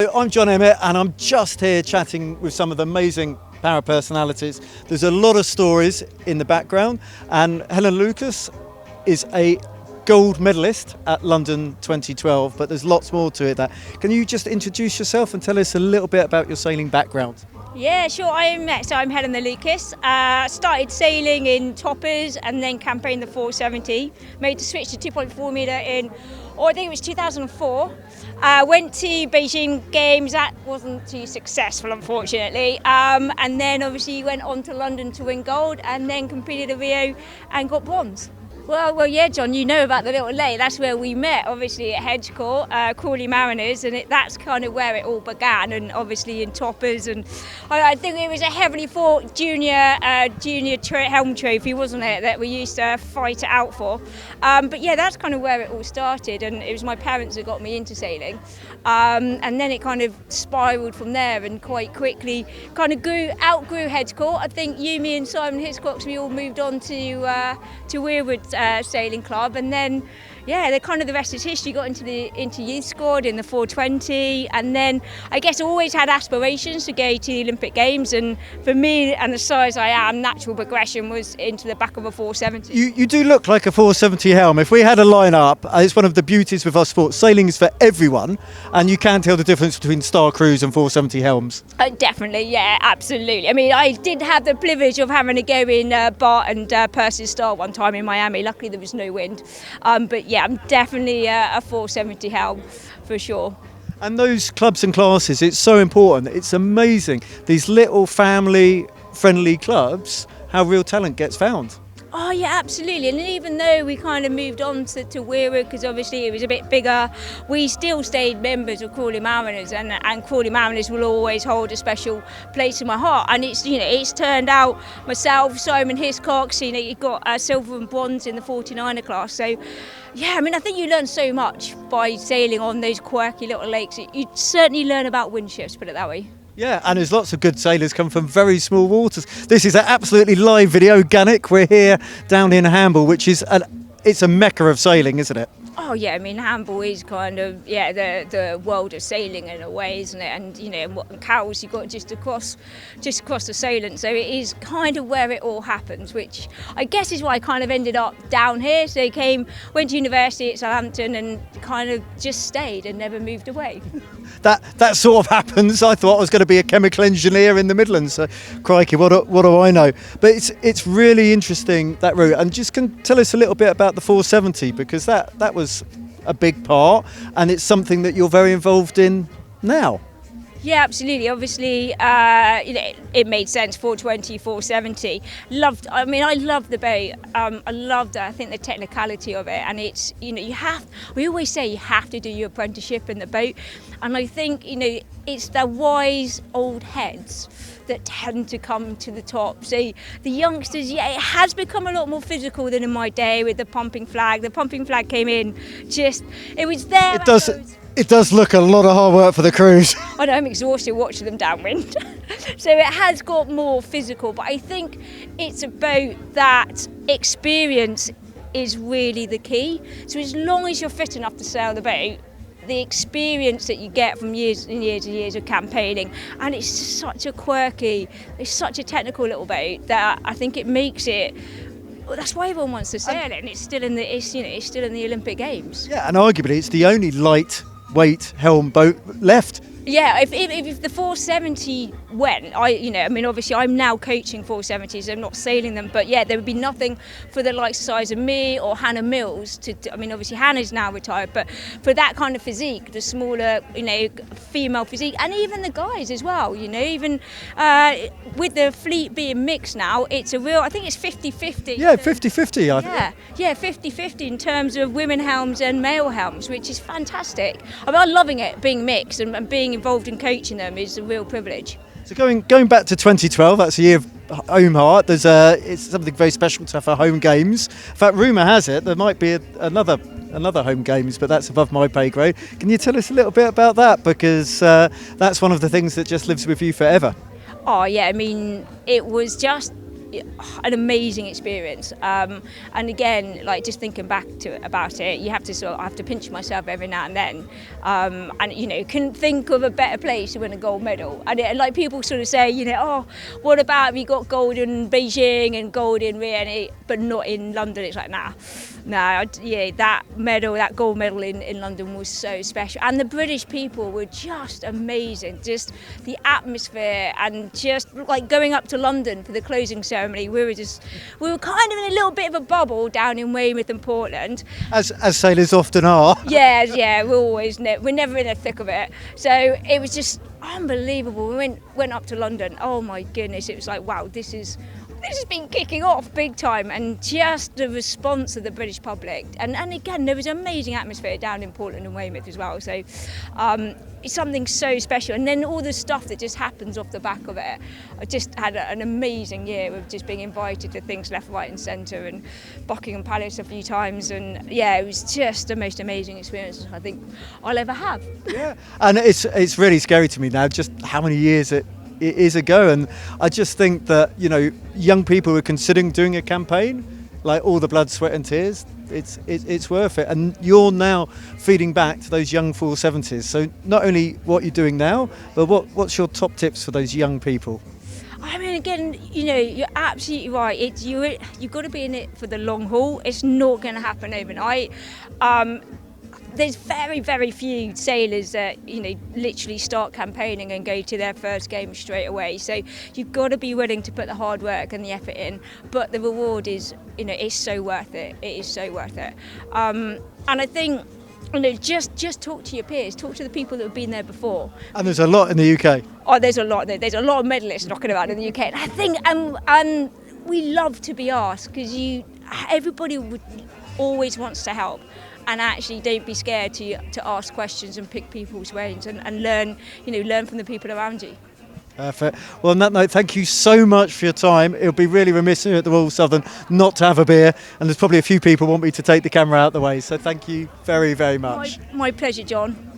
I'm John Emmett and I'm just here chatting with some of the amazing para personalities. There's a lot of stories in the background, and Helena Lucas is a gold medalist at London 2012, but there's lots more to it. Can you just introduce yourself and tell us a little bit about your sailing background? Yeah, sure. I'm Helena Lucas. Started sailing in toppers and then campaigned the 470. Made the switch to 2.4 metre in, I think it was 2004. Went to Beijing Games. That wasn't too successful, unfortunately. And then obviously went on to London to win gold, and then competed at Rio and got bronze. Well, yeah, John, you know about the little lake. That's where we met, obviously, at Hedge Court, Crawley Mariners, and that's kind of where it all began, and obviously in toppers. And I think it was a heavily fought junior helm trophy, wasn't it, that we used to fight it out for. But yeah, that's kind of where it all started, and it was my parents that got me into sailing. And then it kind of spiralled from there, and quite quickly kind of outgrew Hedge Court. I think you, me and Simon Hiscox, we all moved on to Weirwood Sailing Club, and then the rest is history. Got into youth squad in the 420, and then I guess always had aspirations to go to the Olympic Games, and for me and the size I am, natural progression was into the back of a 470. You do look like a 470 helm. If we had a line-up, it's one of the beauties with our sport. Sailing is for everyone, and you can tell the difference between Star Cruise and 470 helms. Definitely, yeah, absolutely. I mean, I did have the privilege of having to go in Bart and Percy's Star one time in Miami. Luckily there was no wind, but yeah, I'm definitely a 470 helm for sure. And those clubs and classes, it's so important. It's amazing, these little family friendly clubs, how real talent gets found. Oh yeah, absolutely. And even though we kind of moved on to Weirwood, because obviously it was a bit bigger, we still stayed members of Crawley Mariners, and Crawley Mariners will always hold a special place in my heart. And it's turned out myself, Simon Hiscox, you got silver and bronze in the 49er class. So yeah, I mean, I think you learn so much by sailing on those quirky little lakes. You certainly learn about wind shifts, put it that way. Yeah, and there's lots of good sailors come from very small waters. This is an absolutely live video, organic. We're here down in Hamble, which is it's a mecca of sailing, isn't it? Oh yeah, I mean, Hamble is kind of the world of sailing in a way, isn't it? And Cowes you got just across the Solent, so it is kind of where it all happens, which I guess is why I kind of ended up down here. So went to university at Southampton, and kind of just stayed and never moved away. That sort of happens. I thought I was going to be a chemical engineer in the Midlands. So, crikey, what do I know? But it's really interesting, that route. And just can tell us a little bit about the 470, because that was a big part, and it's something that you're very involved in now. Yeah, absolutely. Obviously, it made sense. 420, 470. I love the boat. I loved it. I think the technicality of it, and it's we always say you have to do your apprenticeship in the boat, and I think it's the wise old heads that tend to come to the top. So the youngsters, it has become a lot more physical than in my day with the pumping flag. The pumping flag came in, it was there. It does look a lot of hard work for the crews. I know, I'm exhausted watching them downwind. So it has got more physical, but I think it's about that experience is really the key. So as long as you're fit enough to sail the boat, the experience that you get from years and years and years of campaigning, and it's such a technical little boat that I think it makes it. Well, that's why everyone wants to sail it, and it's still in the Olympic Games. Yeah, and arguably it's the only lightweight helm boat left. Yeah, if the 470 went, obviously I'm now coaching 470s, so I'm not sailing them, but yeah, there would be nothing for the likes of size of me or Hannah Mills obviously Hannah's now retired, but for that kind of physique, the smaller, female physique, and even the guys as well, even with the fleet being mixed now, it's I think it's 50-50. Yeah, 50-50. Yeah, 50-50 in terms of women helms and male helms, which is fantastic. I mean, I'm loving it, being mixed and being involved in coaching them is a real privilege. So going back to 2012, that's a year of home heart. It's something very special to have for home games. In fact, rumour has it there might be another home games, but that's above my pay grade. Can you tell us a little bit about that, because that's one of the things that just lives with you forever? Oh yeah, I mean, it was just an amazing experience. And again, like just thinking back about it, you have to I have to pinch myself every now and then. And you know, couldn't think of a better place to win a gold medal. And like people sort of say, you know, oh, what about we got gold in Beijing and gold in Rio, but not in London? It's like, nah. Yeah, that gold medal in London was so special, and the British people were just amazing. Just the atmosphere, and just like going up to London for the closing ceremony, we were kind of in a little bit of a bubble down in Weymouth and Portland, as sailors often are. Yeah, we're never in the thick of it. So it was just unbelievable. We went up to London. Oh my goodness, it was like, wow, this has been kicking off big time, and just the response of the British public, and again there was an amazing atmosphere down in Portland and Weymouth as well, so it's something so special. And then all the stuff that just happens off the back of it. I just had an amazing year with just being invited to things left, right and centre, and Buckingham Palace a few times, and yeah, it was just the most amazing experience I think I'll ever have. Yeah, and it's really scary to me now just how many years it is ago, and I just think that, you know, young people who are considering doing a campaign, like all the blood, sweat and tears, it's worth it. And you're now feeding back to those young 470s, so not only what you're doing now, but what's your top tips for those young people? I mean, again, you know, you're absolutely right. You've got to be in it for the long haul. It's not going to happen overnight. There's very, very few sailors that, you know, literally start campaigning and go to their first game straight away. So you've got to be willing to put the hard work and the effort in. But the reward is, you know, it's so worth it. It is so worth it. And I think, you know, just talk to your peers, talk to the people that have been there before. And there's a lot in the UK. Oh, there's a lot. There's a lot of medalists knocking about in the UK. And I think, and we love to be asked, because everybody always wants to help. And actually, don't be scared to ask questions and pick people's brains and learn from the people around you. Perfect. Well, on that note, thank you so much for your time. It'll be really remiss here at the Royal Southern not to have a beer, and there's probably a few people want me to take the camera out the way. So thank you very, very much. My pleasure, John.